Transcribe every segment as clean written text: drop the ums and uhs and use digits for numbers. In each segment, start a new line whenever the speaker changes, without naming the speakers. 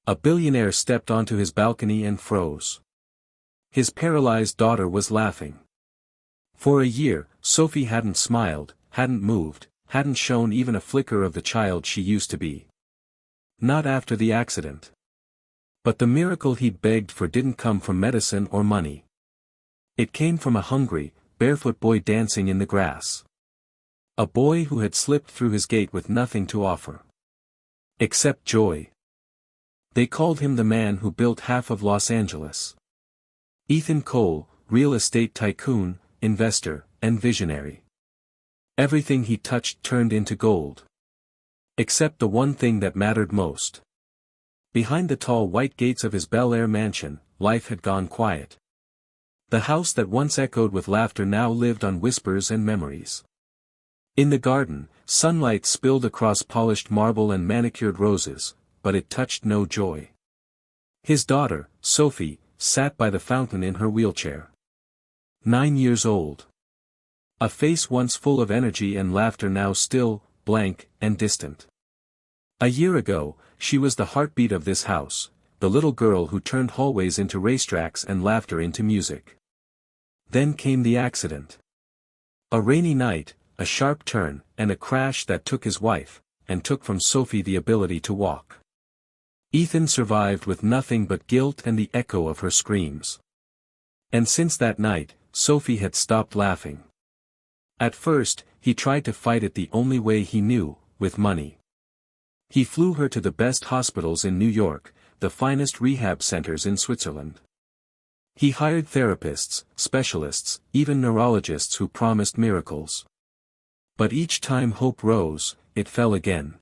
A billionaire stepped onto his balcony and froze. His paralyzed daughter was laughing. For a year, Sophie hadn't smiled, hadn't moved, hadn't shown even a flicker of the child she used to be. Not after the accident. But the miracle he'd begged for didn't come from medicine or money. It came from a hungry, barefoot boy dancing in the grass. A boy who had slipped through his gate with nothing to offer. Except joy. They called him the man who built half of Los Angeles. Ethan Cole, real estate tycoon, investor, and visionary. Everything he touched turned into gold. Except the one thing that mattered most. Behind the tall white gates of his Bel Air mansion, life had gone quiet. The house that once echoed with laughter now lived on whispers and memories. In the garden, sunlight spilled across polished marble and manicured roses, but it touched no joy. His daughter, Sophie, sat by the fountain in her wheelchair. 9 years old. A face once full of energy and laughter now still, blank, and distant. A year ago, she was the heartbeat of this house, the little girl who turned hallways into racetracks and laughter into music. Then came the accident. A rainy night, a sharp turn, and a crash that took his wife, and took from Sophie the ability to walk. Ethan survived with nothing but guilt and the echo of her screams. And since that night, Sophie had stopped laughing. At first, he tried to fight it the only way he knew, with money. He flew her to the best hospitals in New York, the finest rehab centers in Switzerland. He hired therapists, specialists, even neurologists who promised miracles. But each time hope rose, it fell again.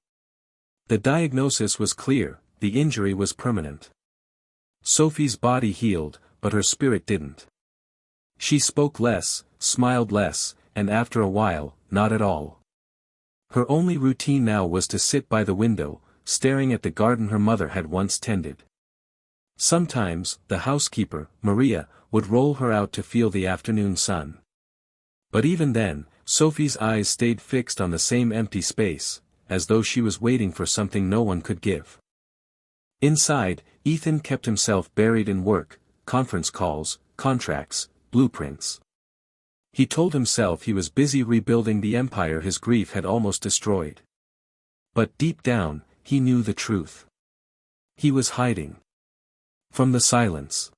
The diagnosis was clear, the injury was permanent. Sophie's body healed, but her spirit didn't. She spoke less, smiled less, and after a while, not at all. Her only routine now was to sit by the window, staring at the garden her mother had once tended. Sometimes, the housekeeper, Maria, would roll her out to feel the afternoon sun. But even then, Sophie's eyes stayed fixed on the same empty space, as though she was waiting for something no one could give. Inside, Ethan kept himself buried in work, conference calls, contracts, blueprints. He told himself he was busy rebuilding the empire his grief had almost destroyed. But deep down, he knew the truth. He was hiding. From the silence.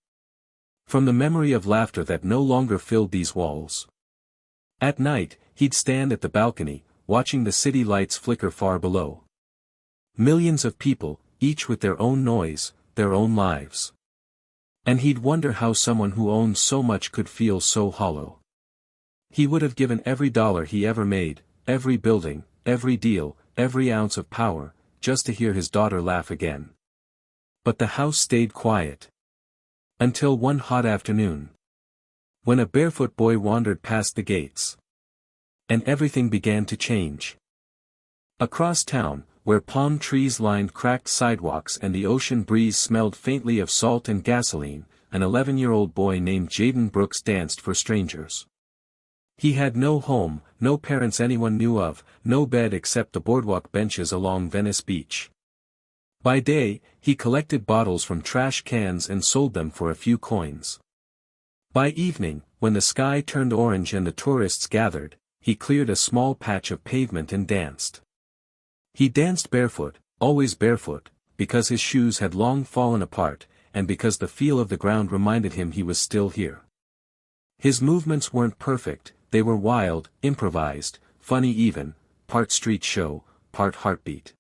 From the memory of laughter that no longer filled these walls. At night, he'd stand at the balcony, watching the city lights flicker far below. Millions of people, each with their own noise, their own lives. And he'd wonder how someone who owned so much could feel so hollow. He would have given every dollar he ever made, every building, every deal, every ounce of power, just to hear his daughter laugh again. But the house stayed quiet. Until one hot afternoon. When a barefoot boy wandered past the gates. And everything began to change. Across town, where palm trees lined cracked sidewalks and the ocean breeze smelled faintly of salt and gasoline, an 11-year-old boy named Jaden Brooks danced for strangers. He had no home, no parents anyone knew of, no bed except the boardwalk benches along Venice Beach. By day, he collected bottles from trash cans and sold them for a few coins. By evening, when the sky turned orange and the tourists gathered, he cleared a small patch of pavement and danced. He danced barefoot, always barefoot, because his shoes had long fallen apart, and because the feel of the ground reminded him he was still here. His movements weren't perfect, they were wild, improvised, funny even, part street show, part heartbeat.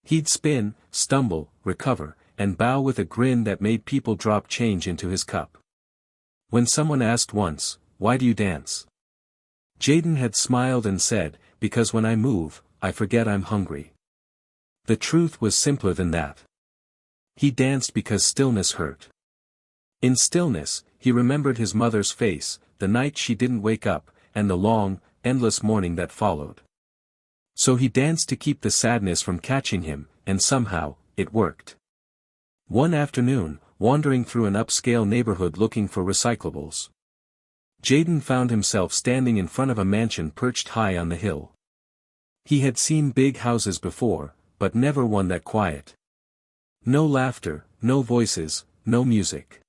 He'd spin, stumble, recover, and bow with a grin that made people drop change into his cup. When someone asked once, "Why do you dance?" Jaden had smiled and said, "Because when I move, I forget I'm hungry." The truth was simpler than that. He danced because stillness hurt. In stillness, he remembered his mother's face, the night she didn't wake up, and the long, endless morning that followed. So he danced to keep the sadness from catching him, and somehow, it worked. One afternoon, wandering through an upscale neighborhood looking for recyclables, Jaden found himself standing in front of a mansion perched high on the hill. He had seen big houses before, but never one that quiet. No laughter, no voices, no music.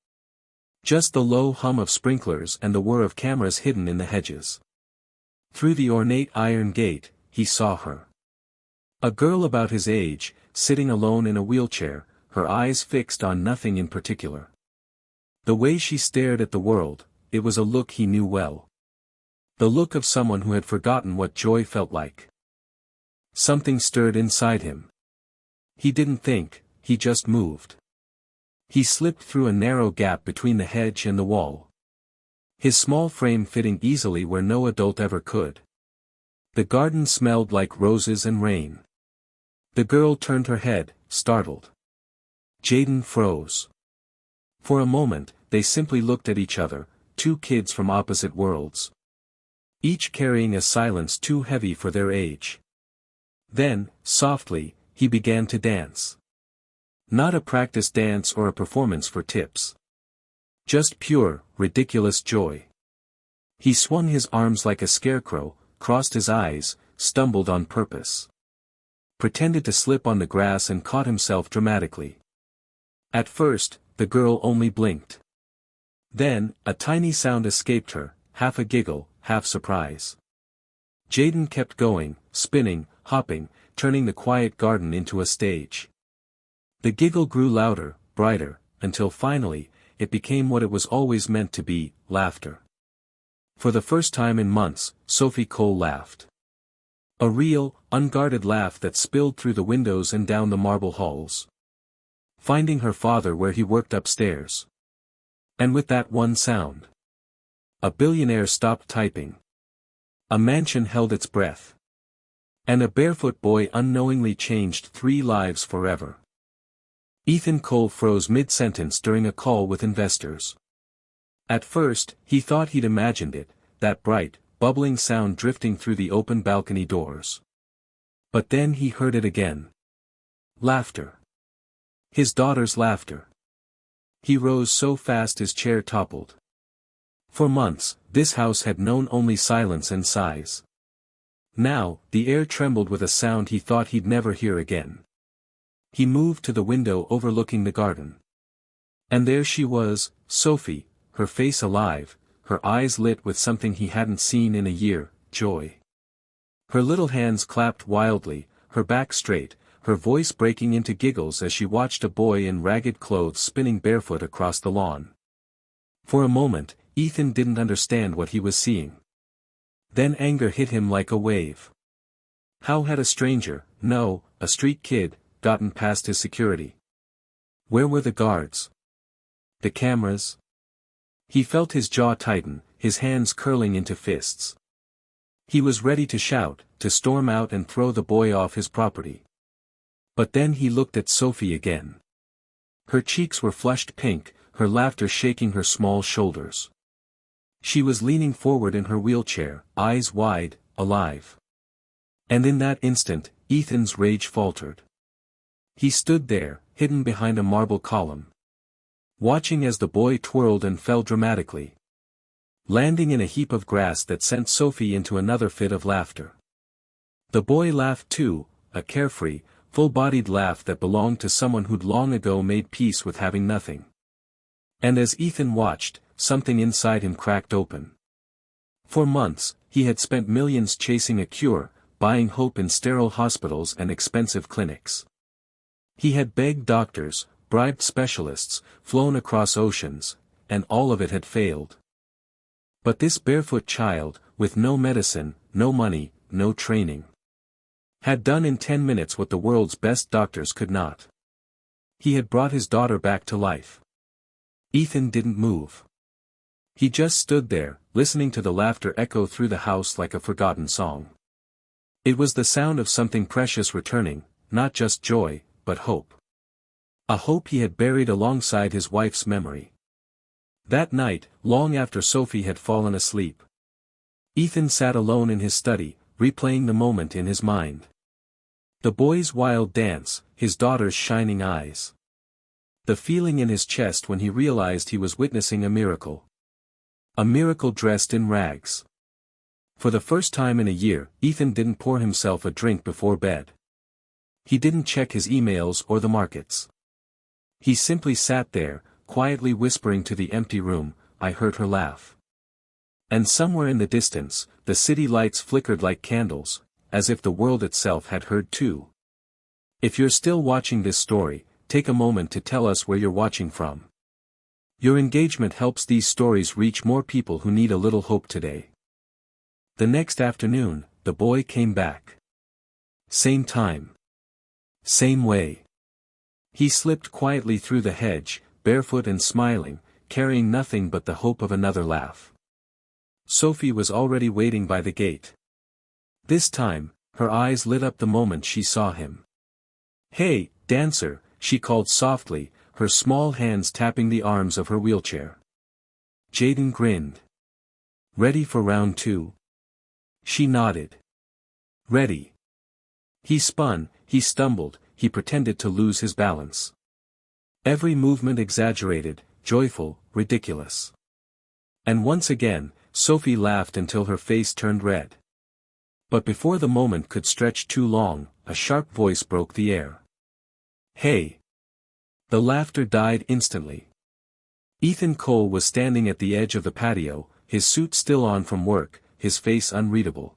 Just the low hum of sprinklers and the whir of cameras hidden in the hedges. Through the ornate iron gate, he saw her. A girl about his age, sitting alone in a wheelchair, her eyes fixed on nothing in particular. The way she stared at the world, it was a look he knew well. The look of someone who had forgotten what joy felt like. Something stirred inside him. He didn't think, he just moved. He slipped through a narrow gap between the hedge and the wall. His small frame fitting easily where no adult ever could. The garden smelled like roses and rain. The girl turned her head, startled. Jaden froze. For a moment, they simply looked at each other, two kids from opposite worlds. Each carrying a silence too heavy for their age. Then, softly, he began to dance. Not a practice dance or a performance for tips. Just pure, ridiculous joy. He swung his arms like a scarecrow, crossed his eyes, stumbled on purpose. Pretended to slip on the grass and caught himself dramatically. At first, the girl only blinked. Then, a tiny sound escaped her, half a giggle, half surprise. Jaden kept going, spinning, hopping, turning the quiet garden into a stage. The giggle grew louder, brighter, until finally, it became what it was always meant to be, laughter. For the first time in months, Sophie Cole laughed. A real, unguarded laugh that spilled through the windows and down the marble halls. Finding her father where he worked upstairs. And with that one sound, a billionaire stopped typing. A mansion held its breath. And a barefoot boy unknowingly changed 3 lives forever. Ethan Cole froze mid-sentence during a call with investors. At first, he thought he'd imagined it, that bright, bubbling sound drifting through the open balcony doors. But then he heard it again. Laughter. His daughter's laughter. He rose so fast his chair toppled. For months, this house had known only silence and sighs. Now, the air trembled with a sound he thought he'd never hear again. He moved to the window overlooking the garden. And there she was, Sophie, her face alive, her eyes lit with something he hadn't seen in a year, joy. Her little hands clapped wildly, her back straight, her voice breaking into giggles as she watched a boy in ragged clothes spinning barefoot across the lawn. For a moment, Ethan didn't understand what he was seeing. Then anger hit him like a wave. How had a stranger, no, a street kid, gotten past his security? Where were the guards? The cameras? He felt his jaw tighten, his hands curling into fists. He was ready to shout, to storm out and throw the boy off his property. But then he looked at Sophie again. Her cheeks were flushed pink, her laughter shaking her small shoulders. She was leaning forward in her wheelchair, eyes wide, alive. And in that instant, Ethan's rage faltered. He stood there, hidden behind a marble column. Watching as the boy twirled and fell dramatically. Landing in a heap of grass that sent Sophie into another fit of laughter. The boy laughed too, a carefree, full-bodied laugh that belonged to someone who'd long ago made peace with having nothing. And as Ethan watched, something inside him cracked open. For months, he had spent millions chasing a cure, buying hope in sterile hospitals and expensive clinics. He had begged doctors, bribed specialists, flown across oceans, and all of it had failed. But this barefoot child, with no medicine, no money, no training, had done in 10 minutes what the world's best doctors could not. He had brought his daughter back to life. Ethan didn't move. He just stood there, listening to the laughter echo through the house like a forgotten song. It was the sound of something precious returning, not just joy, but hope. A hope he had buried alongside his wife's memory. That night, long after Sophie had fallen asleep, Ethan sat alone in his study, replaying the moment in his mind. The boy's wild dance, his daughter's shining eyes. The feeling in his chest when he realized he was witnessing a miracle. A miracle dressed in rags. For the first time in a year, Ethan didn't pour himself a drink before bed. He didn't check his emails or the markets. He simply sat there, quietly whispering to the empty room, "I heard her laugh." And somewhere in the distance, the city lights flickered like candles, as if the world itself had heard too. If you're still watching this story, take a moment to tell us where you're watching from. Your engagement helps these stories reach more people who need a little hope today. The next afternoon, the boy came back. Same time. Same way. He slipped quietly through the hedge, barefoot and smiling, carrying nothing but the hope of another laugh. Sophie was already waiting by the gate. This time, her eyes lit up the moment she saw him. "Hey, dancer," she called softly, her small hands tapping the arms of her wheelchair. Jaden grinned. "Ready for round 2? She nodded. "Ready." He spun, he stumbled, he pretended to lose his balance. Every movement exaggerated, joyful, ridiculous. And once again, Sophie laughed until her face turned red. But before the moment could stretch too long, a sharp voice broke the air. "Hey!" The laughter died instantly. Ethan Cole was standing at the edge of the patio, his suit still on from work, his face unreadable.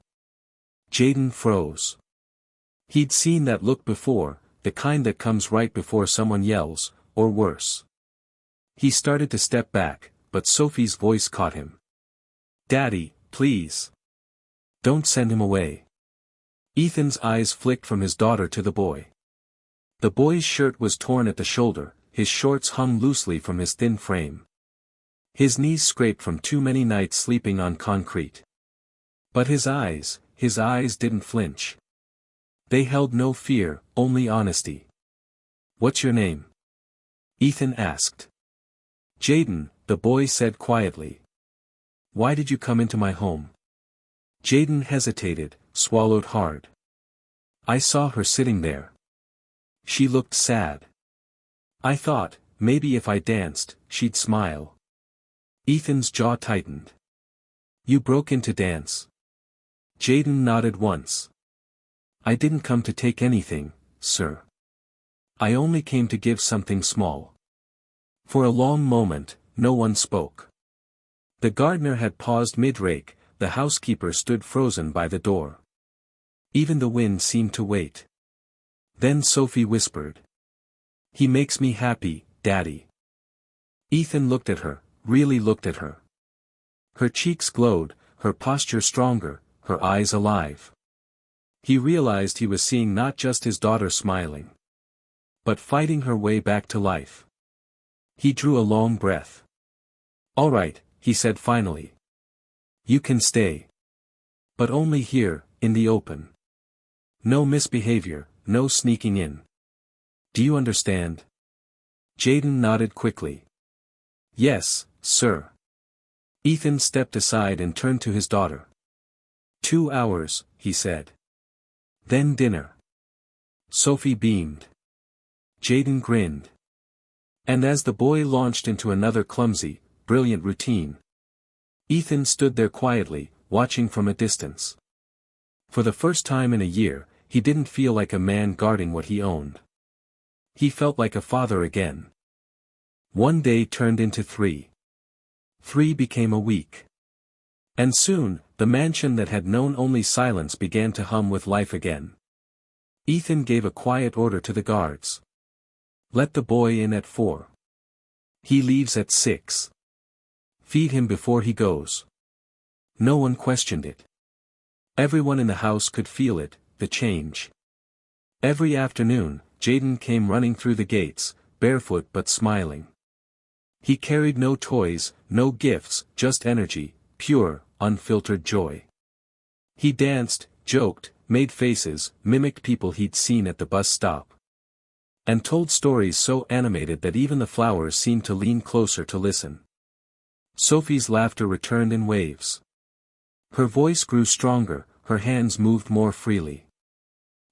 Jaden froze. He'd seen that look before, the kind that comes right before someone yells, or worse. He started to step back, but Sophie's voice caught him. "Daddy, please. Don't send him away." Ethan's eyes flicked from his daughter to the boy. The boy's shirt was torn at the shoulder, his shorts hung loosely from his thin frame. His knees scraped from too many nights sleeping on concrete. But his eyes didn't flinch. They held no fear, only honesty. "What's your name?" Ethan asked. "Jaden," the boy said quietly. "Why did you come into my home?" Jaden hesitated, swallowed hard. "I saw her sitting there. She looked sad. I thought, maybe if I danced, she'd smile." Ethan's jaw tightened. "You broke in to dance?" Jaden nodded once. "I didn't come to take anything, sir. I only came to give something small." For a long moment, no one spoke. The gardener had paused mid-rake, the housekeeper stood frozen by the door. Even the wind seemed to wait. Then Sophie whispered. "He makes me happy, Daddy." Ethan looked at her, really looked at her. Her cheeks glowed, her posture stronger, her eyes alive. He realized he was seeing not just his daughter smiling, but fighting her way back to life. He drew a long breath. "All right," he said finally. "You can stay. But only here, in the open. No misbehavior, no sneaking in. Do you understand?" Jaden nodded quickly. "Yes, sir." Ethan stepped aside and turned to his daughter. 2 hours, he said. "Then dinner." Sophie beamed. Jaden grinned. And as the boy launched into another clumsy, brilliant routine, Ethan stood there quietly, watching from a distance. For the first time in a year, he didn't feel like a man guarding what he owned. He felt like a father again. 1 day turned into 3. 3 became a week. And soon, the mansion that had known only silence began to hum with life again. Ethan gave a quiet order to the guards. "Let the boy in at 4. He leaves at 6. Feed him before he goes." No one questioned it. Everyone in the house could feel it, the change. Every afternoon, Jaden came running through the gates, barefoot but smiling. He carried no toys, no gifts, just energy, pure, unfiltered joy. He danced, joked, made faces, mimicked people he'd seen at the bus stop. And told stories so animated that even the flowers seemed to lean closer to listen. Sophie's laughter returned in waves. Her voice grew stronger, her hands moved more freely.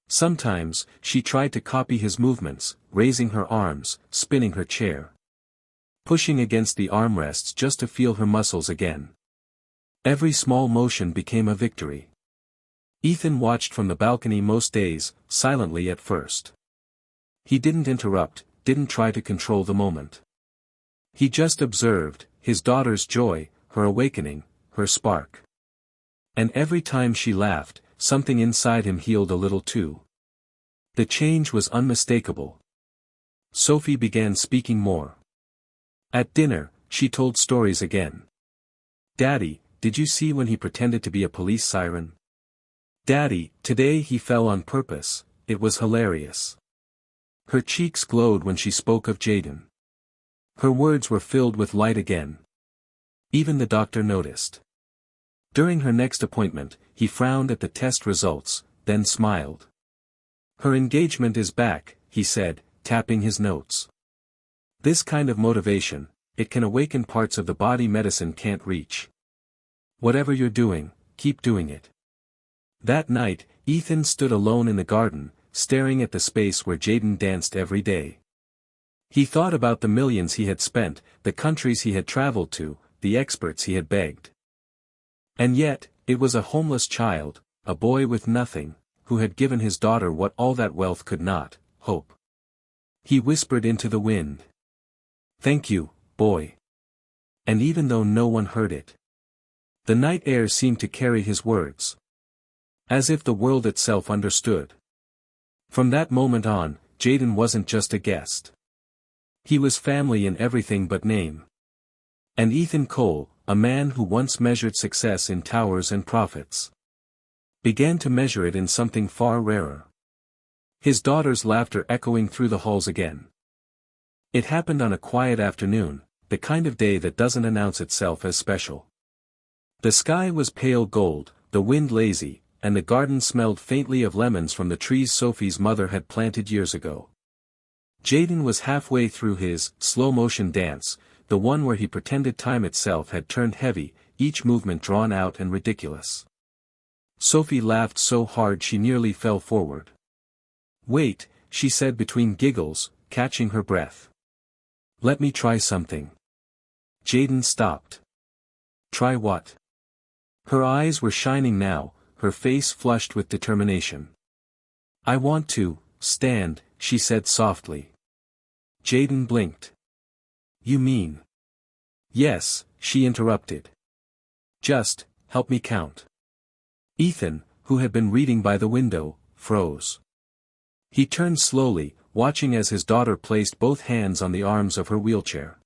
Sometimes, she tried to copy his movements, raising her arms, spinning her chair, pushing against the armrests just to feel her muscles again. Every small motion became a victory. Ethan watched from the balcony most days, silently at first. He didn't interrupt, didn't try to control the moment. He just observed, his daughter's joy, her awakening, her spark. And every time she laughed, something inside him healed a little too. The change was unmistakable. Sophie began speaking more. At dinner, she told stories again. "Daddy, did you see when he pretended to be a police siren? Daddy, today he fell on purpose, it was hilarious." Her cheeks glowed when she spoke of Jaden. Her words were filled with light again. Even the doctor noticed. During her next appointment, he frowned at the test results, then smiled. "Her engagement is back," he said, tapping his notes. "This kind of motivation, it can awaken parts of the body medicine can't reach. Whatever you're doing, keep doing it." That night, Ethan stood alone in the garden, staring at the space where Jaden danced every day. He thought about the millions he had spent, the countries he had traveled to, the experts he had begged. And yet, it was a homeless child, a boy with nothing, who had given his daughter what all that wealth could not, hope. He whispered into the wind. "Thank you, boy." And even though no one heard it, the night air seemed to carry his words. As if the world itself understood. From that moment on, Jaden wasn't just a guest. He was family in everything but name. And Ethan Cole, a man who once measured success in towers and profits, began to measure it in something far rarer. His daughter's laughter echoing through the halls again. It happened on a quiet afternoon, the kind of day that doesn't announce itself as special. The sky was pale gold, the wind lazy, and the garden smelled faintly of lemons from the trees Sophie's mother had planted years ago. Jaden was halfway through his slow-motion dance, the one where he pretended time itself had turned heavy, each movement drawn out and ridiculous. Sophie laughed so hard she nearly fell forward. "Wait," she said between giggles, catching her breath. "Let me try something." Jaden stopped. "Try what?" Her eyes were shining now, her face flushed with determination. "I want to stand," she said softly. Jaden blinked. "You mean?" "Yes," she interrupted. "Just, help me count." Ethan, who had been reading by the window, froze. He turned slowly, watching as his daughter placed both hands on the arms of her wheelchair.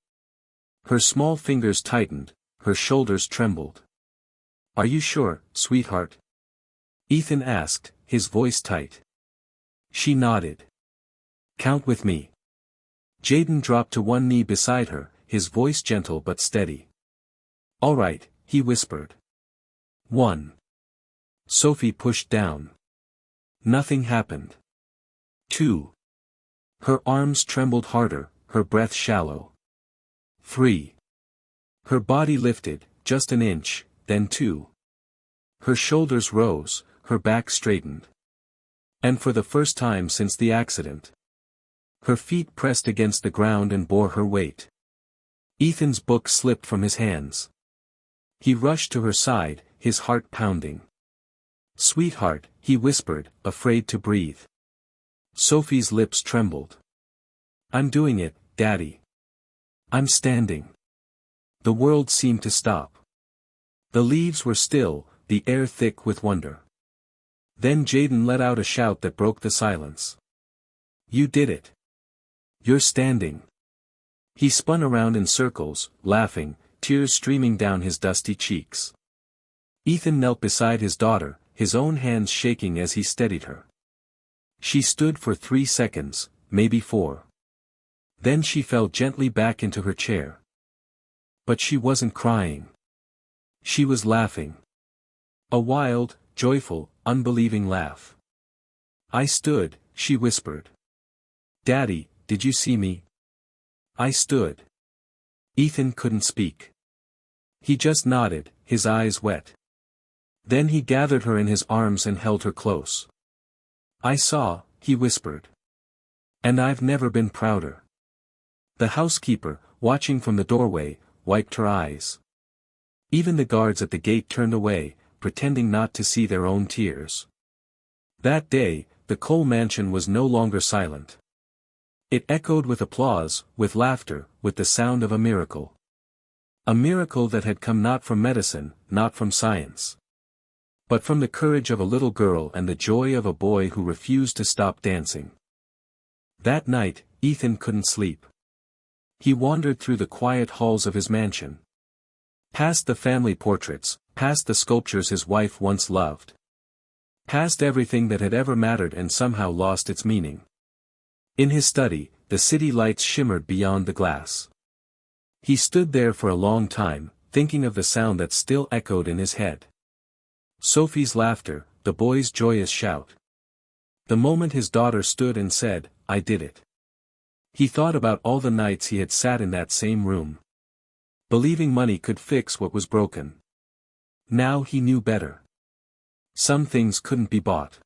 Her small fingers tightened, her shoulders trembled. "Are you sure, sweetheart?" Ethan asked, his voice tight. She nodded. "Count with me." Jaden dropped to one knee beside her, his voice gentle but steady. "All right," he whispered. 1. Sophie pushed down. Nothing happened. 2. Her arms trembled harder, her breath shallow. 3. Her body lifted, just an inch, then 2. Her shoulders rose, her back straightened. And for the first time since the accident, her feet pressed against the ground and bore her weight. Ethan's book slipped from his hands. He rushed to her side, his heart pounding. "Sweetheart," he whispered, afraid to breathe. Sophie's lips trembled. "I'm doing it, Daddy. I'm standing." The world seemed to stop. The leaves were still, the air thick with wonder. Then Jaden let out a shout that broke the silence. "You did it. You're standing." He spun around in circles, laughing, tears streaming down his dusty cheeks. Ethan knelt beside his daughter, his own hands shaking as he steadied her. She stood for 3 seconds, maybe 4. Then she fell gently back into her chair. But she wasn't crying. She was laughing. A wild, joyful, unbelieving laugh. "I stood," she whispered. "Daddy, did you see me?" "I stood." Ethan couldn't speak. He just nodded, his eyes wet. Then he gathered her in his arms and held her close. "I saw," he whispered. "And I've never been prouder." The housekeeper, watching from the doorway, wiped her eyes. Even the guards at the gate turned away, pretending not to see their own tears. That day, the Cole mansion was no longer silent. It echoed with applause, with laughter, with the sound of a miracle. A miracle that had come not from medicine, not from science, but from the courage of a little girl and the joy of a boy who refused to stop dancing. That night, Ethan couldn't sleep. He wandered through the quiet halls of his mansion. Past the family portraits, past the sculptures his wife once loved. Past everything that had ever mattered and somehow lost its meaning. In his study, the city lights shimmered beyond the glass. He stood there for a long time, thinking of the sound that still echoed in his head. Sophie's laughter, the boy's joyous shout. The moment his daughter stood and said, "I did it." He thought about all the nights he had sat in that same room, believing money could fix what was broken. Now he knew better. Some things couldn't be bought.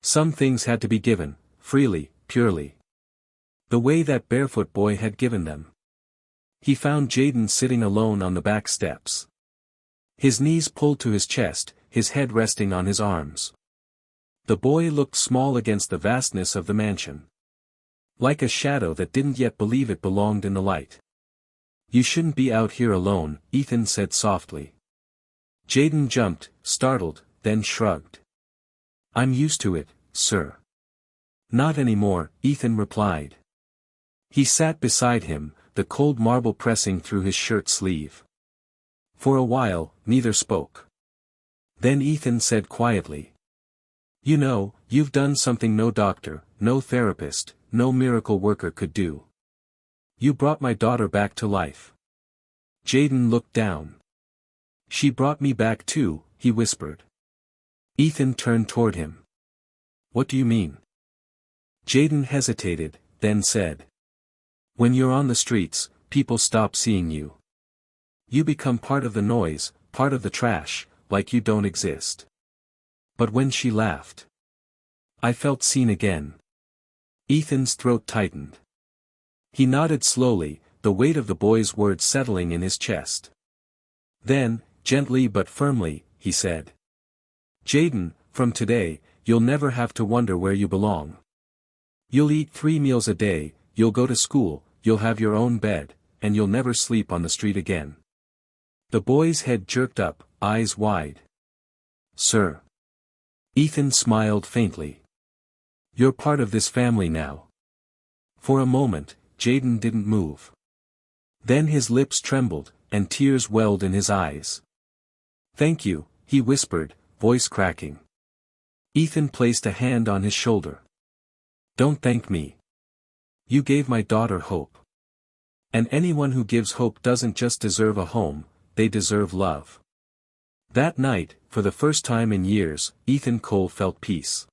Some things had to be given, freely, purely. The way that barefoot boy had given them. He found Jaden sitting alone on the back steps. His knees pulled to his chest, his head resting on his arms. The boy looked small against the vastness of the mansion. Like a shadow that didn't yet believe it belonged in the light. "You shouldn't be out here alone," Ethan said softly. Jaden jumped, startled, then shrugged. "I'm used to it, sir." "Not anymore," Ethan replied. He sat beside him, the cold marble pressing through his shirt sleeve. For a while, neither spoke. Then Ethan said quietly, "You know, you've done something no doctor, no therapist, no miracle worker could do. You brought my daughter back to life." Jaden looked down. "She brought me back too," he whispered. Ethan turned toward him. "What do you mean?" Jaden hesitated, then said, "When you're on the streets, people stop seeing you. You become part of the noise, part of the trash, like you don't exist." But when she laughed, I felt seen again. Ethan's throat tightened. He nodded slowly, the weight of the boy's words settling in his chest. Then, gently but firmly, he said, "Jaden, from today, you'll never have to wonder where you belong. You'll eat 3 meals a day, you'll go to school, you'll have your own bed, and you'll never sleep on the street again." The boy's head jerked up, eyes wide. "Sir." Ethan smiled faintly. "You're part of this family now." For a moment, Jaden didn't move. Then his lips trembled, and tears welled in his eyes. "Thank you," he whispered, voice cracking. Ethan placed a hand on his shoulder. "Don't thank me. You gave my daughter hope. And anyone who gives hope doesn't just deserve a home, they deserve love." That night, for the first time in years, Ethan Cole felt peace.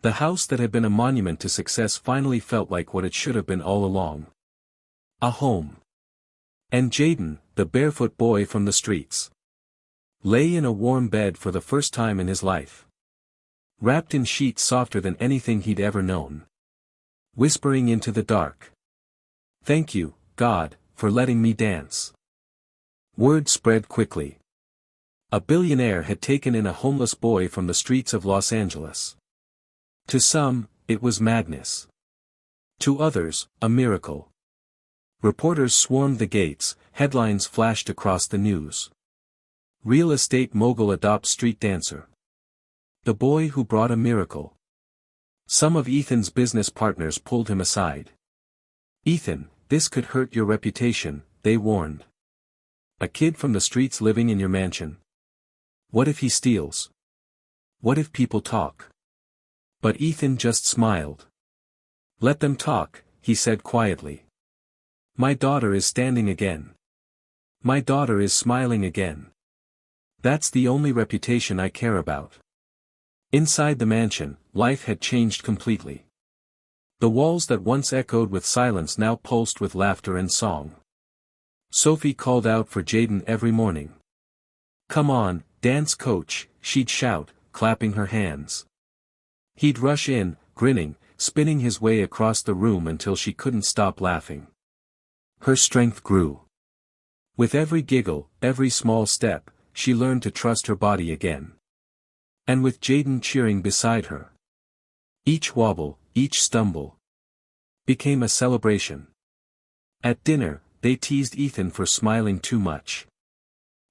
The house that had been a monument to success finally felt like what it should have been all along. A home. And Jaden, the barefoot boy from the streets, lay in a warm bed for the first time in his life. Wrapped in sheets softer than anything he'd ever known. Whispering into the dark, "Thank you, God, for letting me dance." Word spread quickly. A billionaire had taken in a homeless boy from the streets of Los Angeles. To some, it was madness. To others, a miracle. Reporters swarmed the gates, headlines flashed across the news. "Real estate mogul adopts street dancer. The boy who brought a miracle." Some of Ethan's business partners pulled him aside. "Ethan, this could hurt your reputation," they warned. "A kid from the streets living in your mansion. What if he steals? What if people talk?" But Ethan just smiled. "Let them talk," he said quietly. "My daughter is standing again. My daughter is smiling again. That's the only reputation I care about." Inside the mansion, life had changed completely. The walls that once echoed with silence now pulsed with laughter and song. Sophie called out for Jaden every morning. "Come on, dance coach," she'd shout, clapping her hands. He'd rush in, grinning, spinning his way across the room until she couldn't stop laughing. Her strength grew. With every giggle, every small step, she learned to trust her body again. And with Jaden cheering beside her. Each wobble, each stumble. became a celebration. At dinner, they teased Ethan for smiling too much.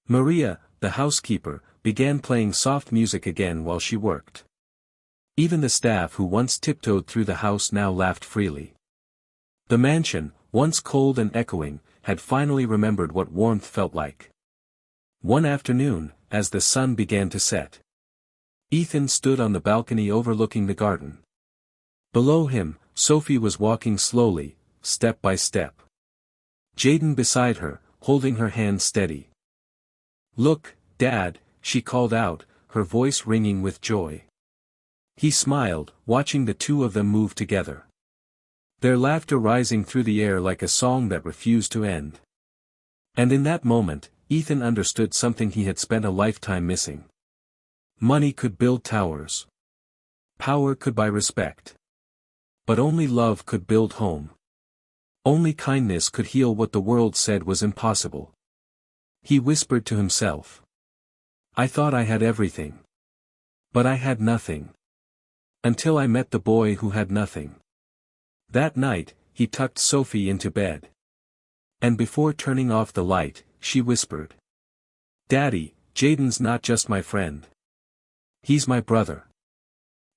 Maria, the housekeeper, began playing soft music again while she worked. Even the staff who once tiptoed through the house now laughed freely. The mansion, once cold and echoing, had finally remembered what warmth felt like. One afternoon, as the sun began to set, Ethan stood on the balcony overlooking the garden. Below him, Sophie was walking slowly, step by step. Jaden beside her, holding her hand steady. "Look, Dad," she called out, her voice ringing with joy. He smiled, watching the two of them move together. Their laughter rising through the air like a song that refused to end. And in that moment, Ethan understood something he had spent a lifetime missing. Money could build towers. Power could buy respect. But only love could build home. Only kindness could heal what the world said was impossible. He whispered to himself. "I thought I had everything. But I had nothing. Until I met the boy who had nothing." That night, he tucked Sophie into bed. And before turning off the light, she whispered. "Daddy, Jaden's not just my friend. He's my brother."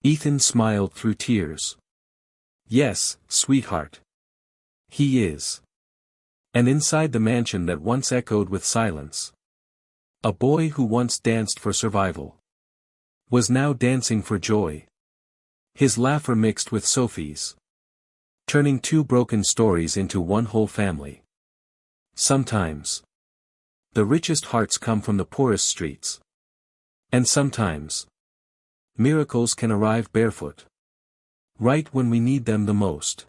Ethan smiled through tears. "Yes, sweetheart. He is." And inside the mansion that once echoed with silence, a boy who once danced for survival was now dancing for joy. His laughter mixed with Sophie's, turning two broken stories into one whole family. Sometimes the richest hearts come from the poorest streets. And sometimes miracles can arrive barefoot, right when we need them the most.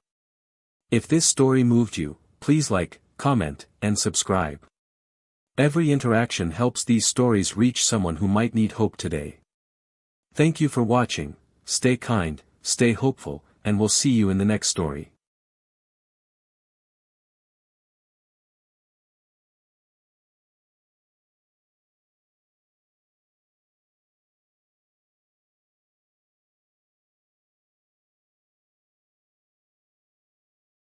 If this story moved you, please like, comment, and subscribe. Every interaction helps these stories reach someone who might need hope today. Thank you for watching. Stay kind, stay hopeful, and we'll see you in the next story.